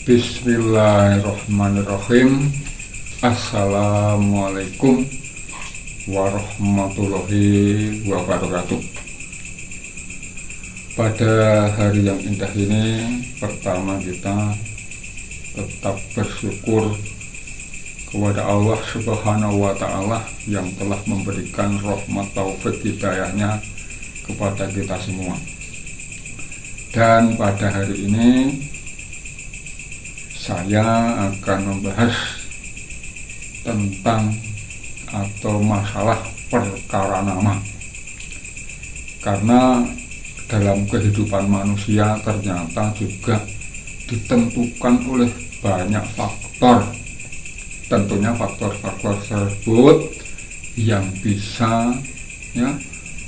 Bismillahirrahmanirrahim. Assalamualaikum warahmatullahi wabarakatuh. Pada hari yang indah ini, pertama kita tetap bersyukur kepada Allah Subhanahu wa Ta'ala yang telah memberikan rahmat taufik hidayahnya kepada kita semua. Dan pada hari ini saya akan membahas tentang atau masalah perkara nama. Karena dalam kehidupan manusia ternyata juga ditentukan oleh banyak faktor. Tentunya faktor-faktor tersebut yang bisa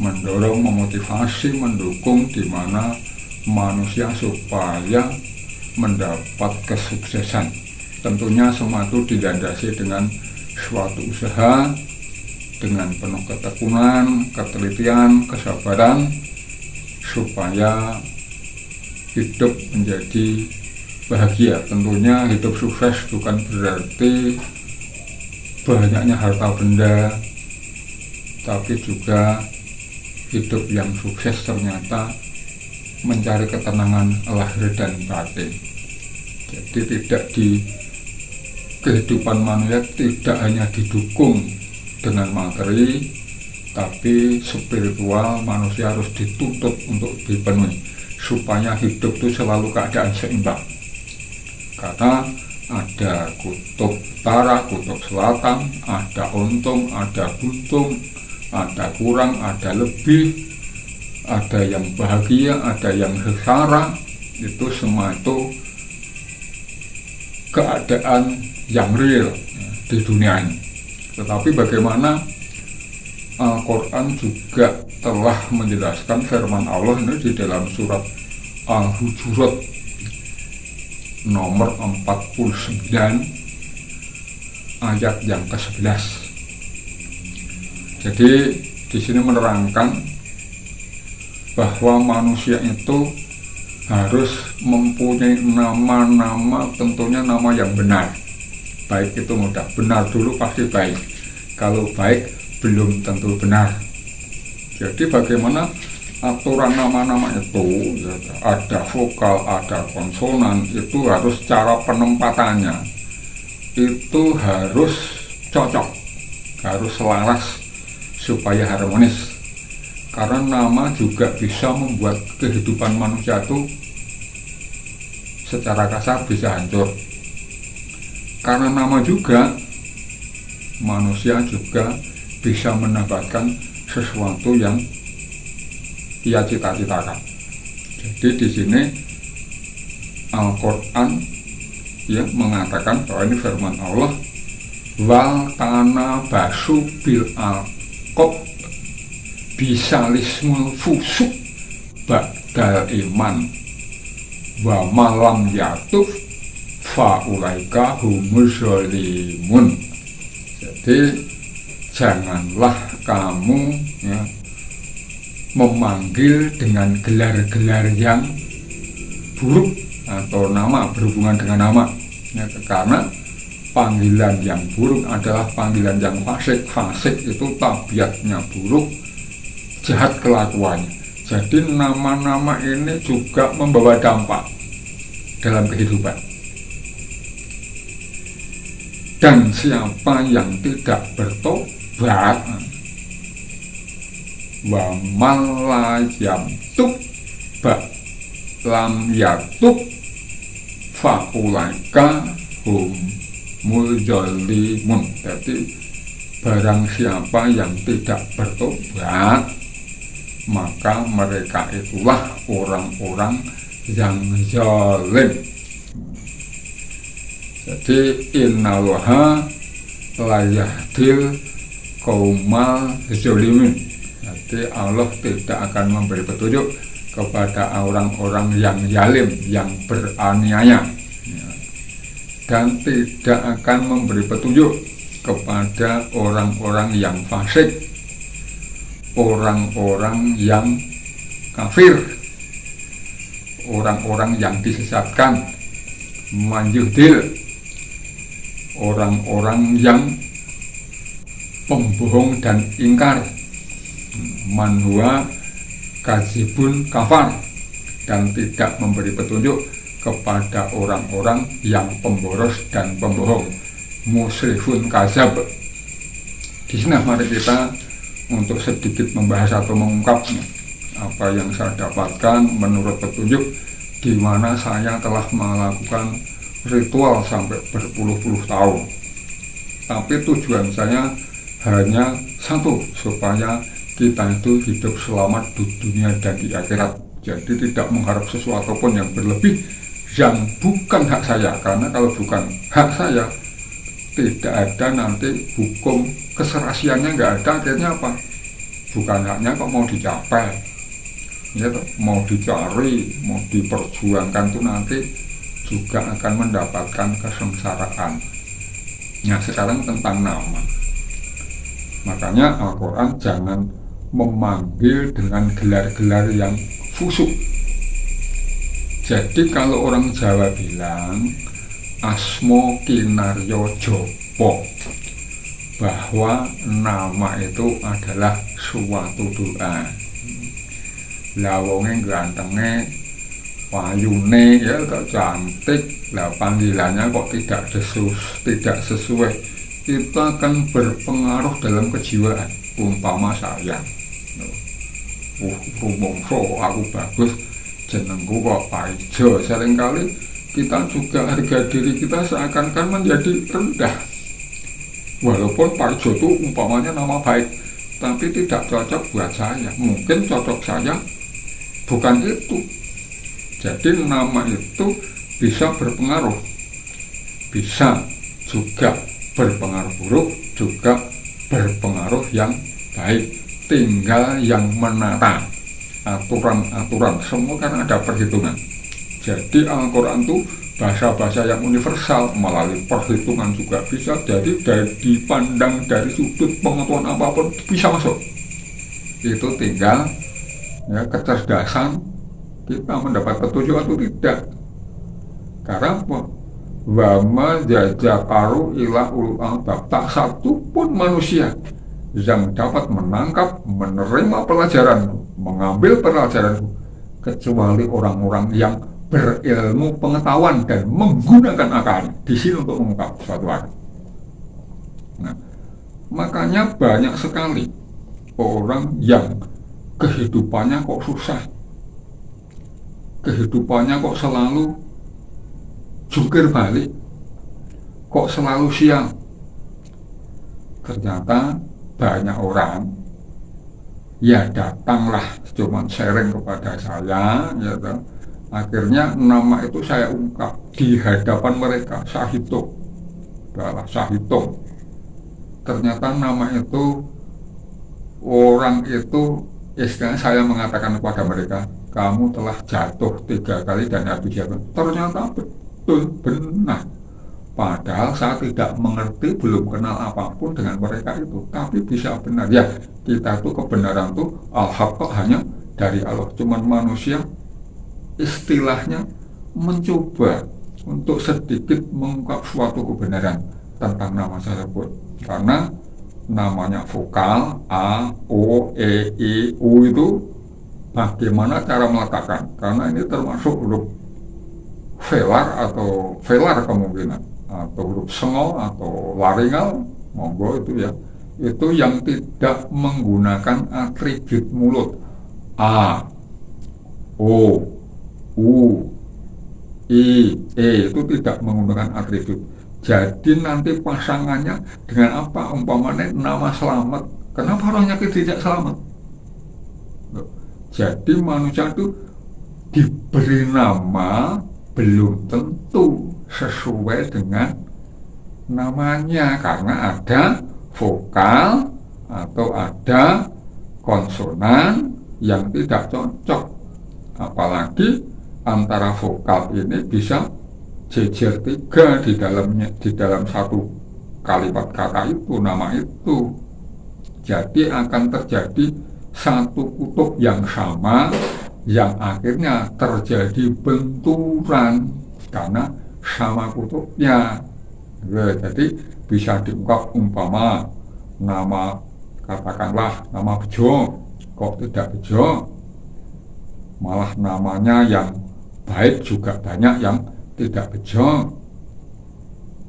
mendorong, memotivasi, mendukung di mana manusia supaya mendapat kesuksesan. Tentunya semua itu dilandasi dengan suatu usaha, dengan penuh ketekunan, ketelitian, kesabaran, supaya hidup menjadi bahagia. Tentunya hidup sukses bukan berarti banyaknya harta benda, tapi juga hidup yang sukses ternyata mencari ketenangan lahir dan batin. Jadi tidak di kehidupan manusia tidak hanya didukung dengan materi, tapi spiritual manusia harus dituntut untuk dipenuhi supaya hidup itu selalu keadaan seimbang. Karena ada kutub utara, kutub selatan, ada untung, ada buntung, ada kurang, ada lebih, ada yang bahagia, ada yang sengsara. Itu semua itu keadaan yang real di dunia ini. Tetapi bagaimana Al-Quran juga telah menjelaskan firman Allah ini di dalam surat Al-Hujurat nomor 49 ayat yang ke-11. Jadi di sini menerangkan bahwa manusia itu harus mempunyai nama-nama, tentunya nama yang benar. Baik itu mudah, benar dulu pasti baik. Kalau baik belum tentu benar. Jadi bagaimana aturan nama-nama itu, ada vokal, ada konsonan, itu harus cara penempatannya itu harus cocok, harus selaras supaya harmonis. Karena nama juga bisa membuat kehidupan manusia itu secara kasar bisa hancur. Karena nama juga manusia juga bisa mendapatkan sesuatu yang ia cita-citakan. Jadi di sini Al-Quran mengatakan bahwa ini firman Allah, wal kana basu bil alqob bisalismul fusuk ba'dal iman wa malam yatuf fa'ulaika humuz zalimun. Jadi janganlah kamu memanggil dengan gelar-gelar yang buruk atau nama berhubungan dengan nama, karena panggilan yang buruk adalah panggilan yang fasik. Fasik itu tabiatnya buruk, jahat kelakuannya. Jadi nama-nama ini juga membawa dampak dalam kehidupan. Dan siapa yang tidak bertobat, wa malayam tub lam yatub faulaika hum muzalimun. Jadi barang siapa yang tidak bertobat, maka mereka itulah orang-orang yang zalim. Jadi innallaha la yahdil qaumal zalimin. Jadi Allah tidak akan memberi petunjuk kepada orang-orang yang zalim, yang beraniaya, dan tidak akan memberi petunjuk kepada orang-orang yang fasik, orang-orang yang kafir, orang-orang yang disesatkan, manjuhdil, orang-orang yang pembohong dan ingkar, manhua kadzibun kafar, dan tidak memberi petunjuk kepada orang-orang yang pemboros dan pembohong, musrifun kazab. Di sini mari kita untuk sedikit membahas atau mengungkap apa yang saya dapatkan menurut petunjuk, di mana saya telah melakukan ritual sampai berpuluh-puluh tahun. Tapi tujuan saya hanya satu, supaya kita itu hidup selamat di dunia dan di akhirat. Jadi tidak mengharap sesuatu pun yang berlebih yang bukan hak saya, karena kalau bukan hak saya tidak ada nanti hukum keserasiannya, nggak ada. Akhirnya apa? Bukan haknya kok mau dicapai, ya, mau dicari, mau diperjuangkan, itu nanti juga akan mendapatkan kesengsaraan. Nah, sekarang tentang nama. Makanya Al-Quran jangan memanggil dengan gelar-gelar yang fusuk. Jadi kalau orang Jawa bilang asmo kinaryo jopo, bahwa nama itu adalah suatu doa. Lah wonge gantenge, wayune ya kok cantik, lah panggilannya kok tidak sesuai, itu akan berpengaruh dalam kejiwaan. Umpama saya, rumongso aku bagus, jenengku kok Paijo, seringkali kita juga harga diri kita seakan-akan menjadi rendah. Walaupun Paijo itu umpamanya nama baik, tapi tidak cocok buat saya. Mungkin cocok saya bukan itu. Jadi nama itu bisa berpengaruh, bisa juga berpengaruh buruk, juga berpengaruh yang baik. Tinggal yang menata aturan-aturan, semua kan ada perhitungan. Jadi Al-Quran itu bahasa-bahasa yang universal, melalui perhitungan juga bisa. Jadi dipandang dari sudut pengetahuan apapun bisa masuk. Itu tinggal ya, kecerdasan kita mendapat petunjuk atau tidak. Karena apa? Wama jajakaru ila ulul albab, tak satu pun manusia yang dapat menangkap, menerima pelajaran, mengambil pelajaran, kecuali orang-orang yang berilmu pengetahuan dan menggunakan akal di sini untuk mengungkap suatu hal. Nah, makanya banyak sekali orang yang kehidupannya kok susah, kehidupannya kok selalu jungkir balik, kok selalu sial. Ternyata banyak orang ya datanglah cuman sharing kepada saya, ya kan? Akhirnya nama itu saya ungkap di hadapan mereka, saya hitung, ternyata nama itu, orang itu, istilahnya saya mengatakan kepada mereka, kamu telah jatuh 3 kali dan habis jatuh. Ternyata betul benar. Padahal saya tidak mengerti, belum kenal apapun dengan mereka itu, tapi bisa benar. Ya, kita itu kebenaran itu al-haqqa hanya dari Allah. Cuman manusia istilahnya mencoba untuk sedikit mengungkap suatu kebenaran tentang nama tersebut. Karena namanya vokal A, O, E, I, U itu bagaimana cara meletakkan? Karena ini termasuk huruf velar atau velar kemungkinan, atau huruf sengol atau laringal, monggo itu ya, itu yang tidak menggunakan atribut mulut. A, O, U, I, E itu tidak menggunakan atribut. Jadi nanti pasangannya dengan apa? Umpamanya nama Selamat, kenapa orang nyakit tidak selamat? Jadi manusia itu diberi nama belum tentu sesuai dengan namanya, karena ada vokal atau ada konsonan yang tidak cocok. Apalagi antara vokal ini bisa jejer 3 di dalam satu kalimat kata itu, nama itu. Jadi akan terjadi satu kutub yang sama yang akhirnya terjadi benturan, karena sama kutubnya. Jadi bisa diungkap umpama nama, katakanlah nama bejo, kok tidak bejo, malah namanya yang baik juga banyak yang tidak bejo.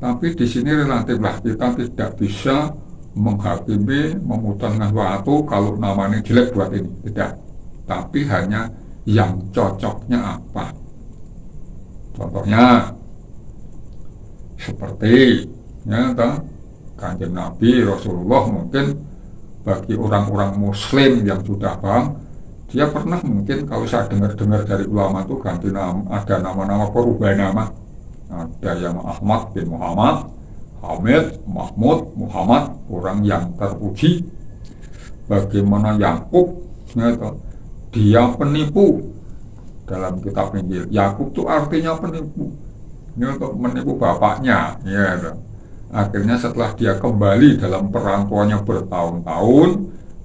Tapi di sini relatiflah, kita tidak bisa menghakimi, memutuskan sesuatu kalau namanya jelek buat ini, tidak. Tapi hanya yang cocoknya apa. Contohnya seperti Kanjeng Nabi Rasulullah, mungkin bagi orang-orang Muslim yang sudah paham, dia pernah mungkin kalau saya dengar-dengar dari ulama itu ganti nama, ada nama-nama perubahan nama. Ada yang Ahmad bin Muhammad, Hamid, Mahmud, Muhammad, orang yang terpuji. Bagaimana Yakub, dia penipu. Dalam kitab Injil, Yakub itu artinya penipu. Ini untuk menipu bapaknya. Akhirnya setelah dia kembali dalam perantauannya bertahun-tahun,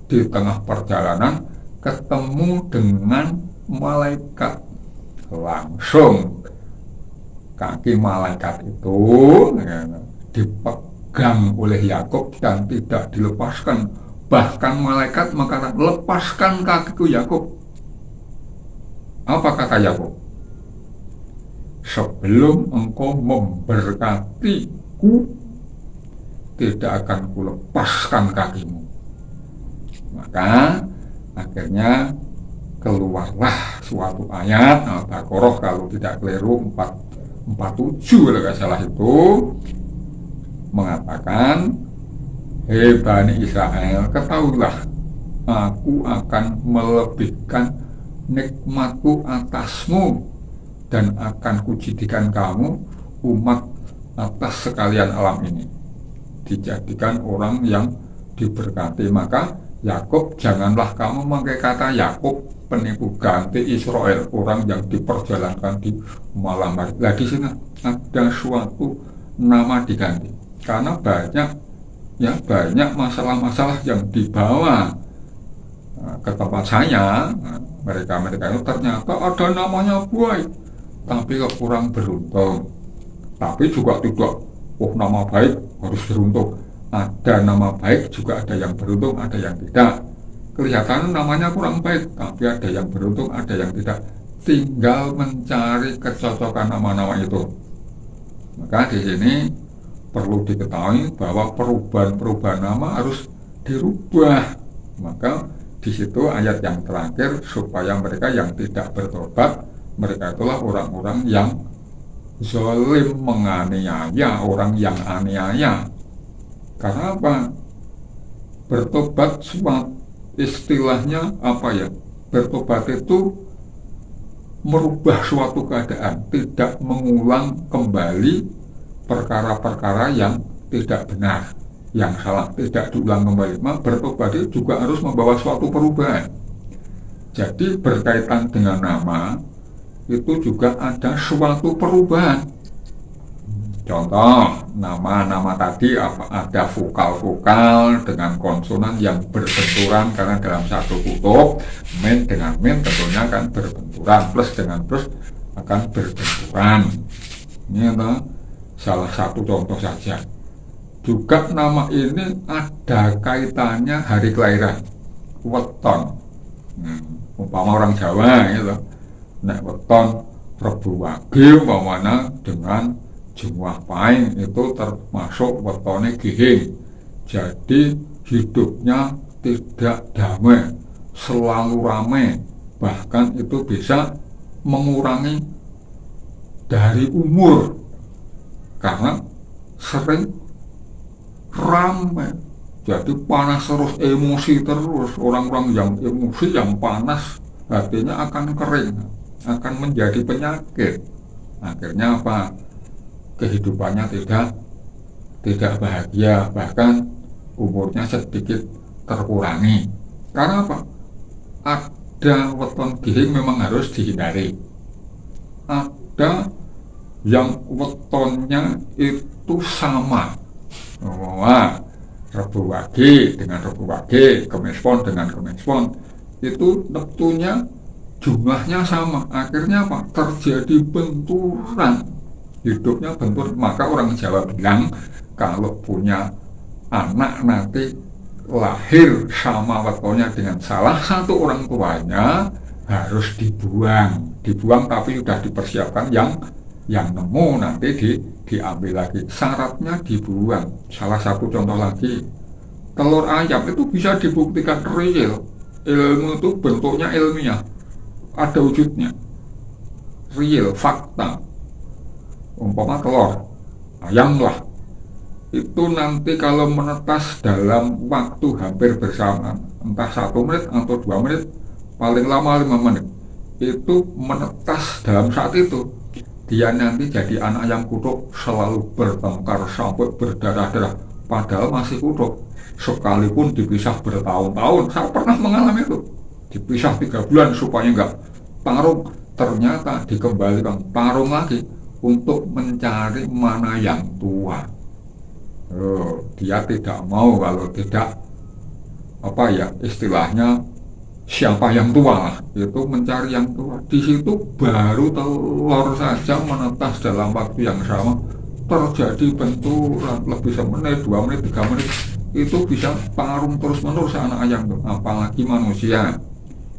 di tengah perjalanan ketemu dengan malaikat. Langsung kaki malaikat itu dipegang oleh Yakub dan tidak dilepaskan. Bahkan malaikat mengatakan, lepaskan kakiku Yakub. Apa kata Yakub? Sebelum engkau memberkatiku, tidak akan kulepaskan kakimu. Maka akhirnya keluarlah suatu ayat Al-Baqarah, kalau tidak keliru 47 kalau tidak salah, itu mengatakan, hei Bani Israel, ketahuilah aku akan melebihkan nikmatku atasmu dan akan kujadikan kamu umat atas sekalian alam ini, dijadikan orang yang diberkati. Maka Yakub, janganlah kamu memakai kata Yakub penipu, ganti Israel, orang yang diperjalankan di malam hari. Nah, di sini ada suatu nama diganti karena banyak masalah-masalah yang dibawa ke tempat saya. Mereka itu ternyata ada namanya baik, tapi kurang beruntung. Tapi juga tidak, nama baik harus beruntung. Ada nama baik juga ada yang beruntung, ada yang tidak. Kelihatan namanya kurang baik, tapi ada yang beruntung, ada yang tidak. Tinggal mencari kecocokan nama-nama itu. Maka di sini perlu diketahui bahwa perubahan nama harus dirubah. Maka di situ ayat yang terakhir, supaya mereka yang tidak bertobat, mereka itulah orang-orang yang zalim, menganiaya, orang yang aniaya. Karena apa? Bertobat, istilahnya apa ya? Bertobat itu merubah suatu keadaan, tidak mengulang kembali perkara-perkara yang tidak benar, yang salah, tidak diulang kembali. Bertobat itu juga harus membawa suatu perubahan. Jadi berkaitan dengan nama itu juga ada suatu perubahan. Contoh, nama-nama tadi ada vokal-vokal dengan konsonan yang berbenturan, karena dalam satu kutub min dengan min tentunya akan berbenturan, plus dengan plus akan berbenturan. Ini adalah salah satu contoh saja. Juga nama ini ada kaitannya hari kelahiran, weton. Umpama orang Jawa gitu, nek weton Rebu Wage umpamanya dengan Jumlah Paing itu termasuk wetone Gihing. Jadi hidupnya tidak damai, selalu ramai, bahkan itu bisa mengurangi dari umur karena sering ramai. Jadi panas terus, emosi terus. Orang-orang yang emosi, yang panas, hatinya akan kering, akan menjadi penyakit. Akhirnya apa? Kehidupannya tidak bahagia, bahkan umurnya sedikit terkurangi. Karena apa? Ada weton Gihing memang harus dihindari. Ada yang wetonnya itu sama. Rebu Wage dengan Rebu Wage, Kemis Pon dengan Kemis Pon, itu neptunya jumlahnya sama. Akhirnya apa? Terjadi benturan. hidupnya bentur. Maka orang Jawa bilang kalau punya anak nanti lahir sama wetonnya dengan salah satu orang tuanya, harus dibuang tapi sudah dipersiapkan yang nemu nanti diambil lagi, syaratnya dibuang. Salah satu contoh lagi, telur ayam itu bisa dibuktikan real, ilmu itu bentuknya ilmiah, ada wujudnya, real, fakta. Umpama telur ayam lah, itu nanti kalau menetas dalam waktu hampir bersamaan, entah 1 menit atau 2 menit, paling lama 5 menit, itu menetas dalam saat itu, dia nanti jadi anak yang kutuk, selalu bertengkar sampai berdarah-darah, padahal masih kutuk. Sekalipun dipisah bertahun-tahun, saya pernah mengalami itu, dipisah 3 bulan supaya enggak tarung, ternyata dikembalikan tarung lagi untuk mencari mana yang tua. Dia tidak mau kalau tidak istilahnya siapa yang tua lah, itu mencari yang tua. Di situ baru telur saja menetas dalam waktu yang sama terjadi benturan, lebih 1 menit, 2 menit, 3 menit, itu bisa tarung terus menerus anak ayam, apalagi manusia.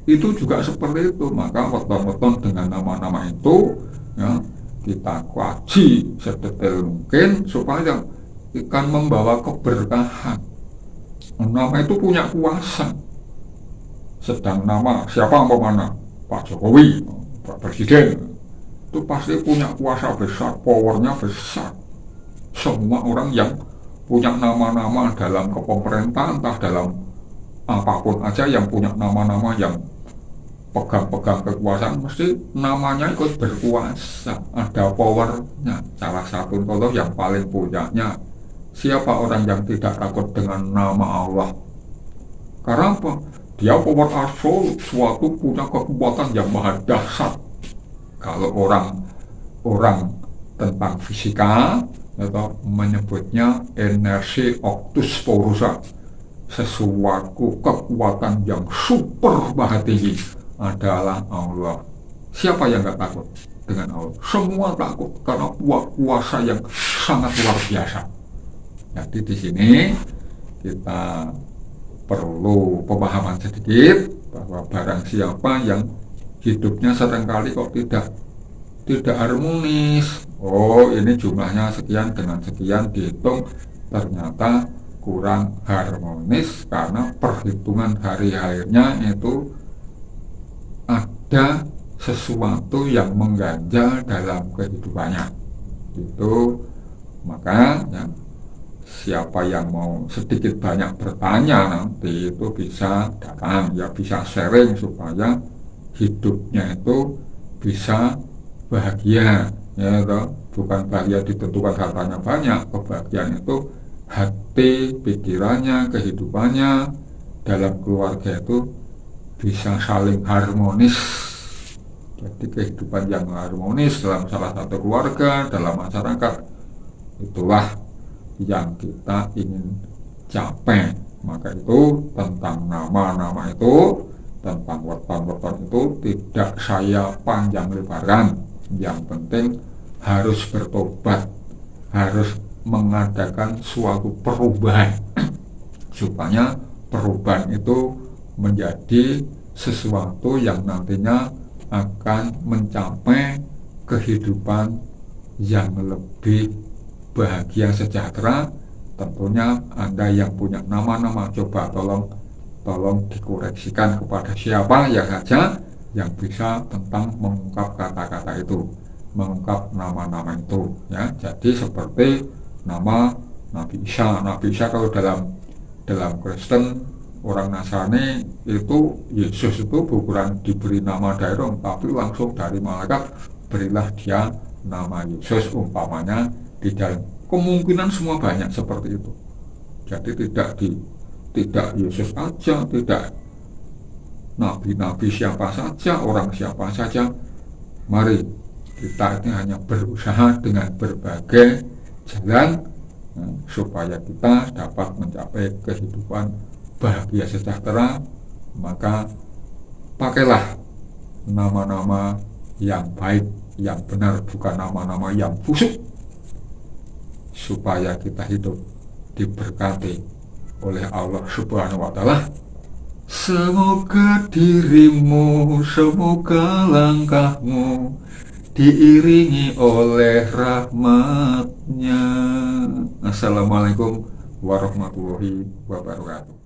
Itu juga seperti itu. Maka weton-weton dengan nama-nama itu ya, kita kaji sedetail mungkin supaya akan membawa keberkahan. Nama itu punya kuasa. Sedang nama siapa umpamanya Pak Jokowi, Pak Presiden, itu pasti punya kuasa besar, powernya besar. Semua orang yang punya nama-nama dalam kepemerintahan, entah dalam apapun aja, yang punya nama-nama yang pegang-pegang kekuasaan, mesti namanya ikut berkuasa, ada powernya. Salah satu contoh yang paling punyanya, siapa orang yang tidak takut dengan nama Allah? Karena apa? Dia power absolut, suatu punya kekuatan yang maha dahsyat. Kalau orang tentang fisika atau menyebutnya energi octus porosa, sesuatu kekuatan yang super maha tinggi adalah Allah. Siapa yang gak takut dengan Allah? Semua takut karena kuasa yang sangat luar biasa. Jadi di sini kita perlu pemahaman sedikit bahwa barang siapa yang hidupnya seringkali kok tidak harmonis, ini jumlahnya sekian dengan sekian, dihitung ternyata kurang harmonis karena perhitungan hari-harinya itu ada sesuatu yang mengganjal dalam kehidupannya. Itu maka ya, siapa yang mau sedikit banyak bertanya nanti itu bisa datang, ya bisa sharing supaya hidupnya itu bisa bahagia, ya toh? Bukan bahagia ditentukan hartanya banyak, kebahagiaan itu hati, pikirannya, kehidupannya dalam keluarga itu bisa saling harmonis. Jadi kehidupan yang harmonis dalam salah satu keluarga, dalam masyarakat, itulah yang kita ingin capai. Maka itu tentang nama-nama itu, tentang weton-weton itu tidak saya panjang lebarkan. Yang penting harus bertobat, harus mengadakan suatu perubahan supaya perubahan itu menjadi sesuatu yang nantinya akan mencapai kehidupan yang lebih bahagia, sejahtera. Tentunya Anda yang punya nama-nama, coba tolong dikoreksikan kepada siapa ya saja yang bisa tentang mengungkap kata-kata itu, mengungkap nama-nama itu ya. Jadi seperti nama Nabi Isa. Nabi Isa kalau dalam Kristen, orang Nasrani itu, Yesus itu bukan diberi nama daerah, tapi langsung dari malaikat, berilah dia nama Yesus umpamanya. Di dalam kemungkinan semua banyak seperti itu. Jadi tidak Yesus aja, tidak nabi-nabi siapa saja, orang siapa saja. Mari kita ini hanya berusaha dengan berbagai jalan supaya kita dapat mencapai kehidupan bahagia sejahtera. Maka pakailah nama-nama yang baik, yang benar, bukan nama-nama yang busuk, supaya kita hidup diberkati oleh Allah Subhanahu wa Ta'ala. Semoga dirimu, semoga langkahmu diiringi oleh rahmat-Nya. Assalamualaikum warahmatullahi wabarakatuh.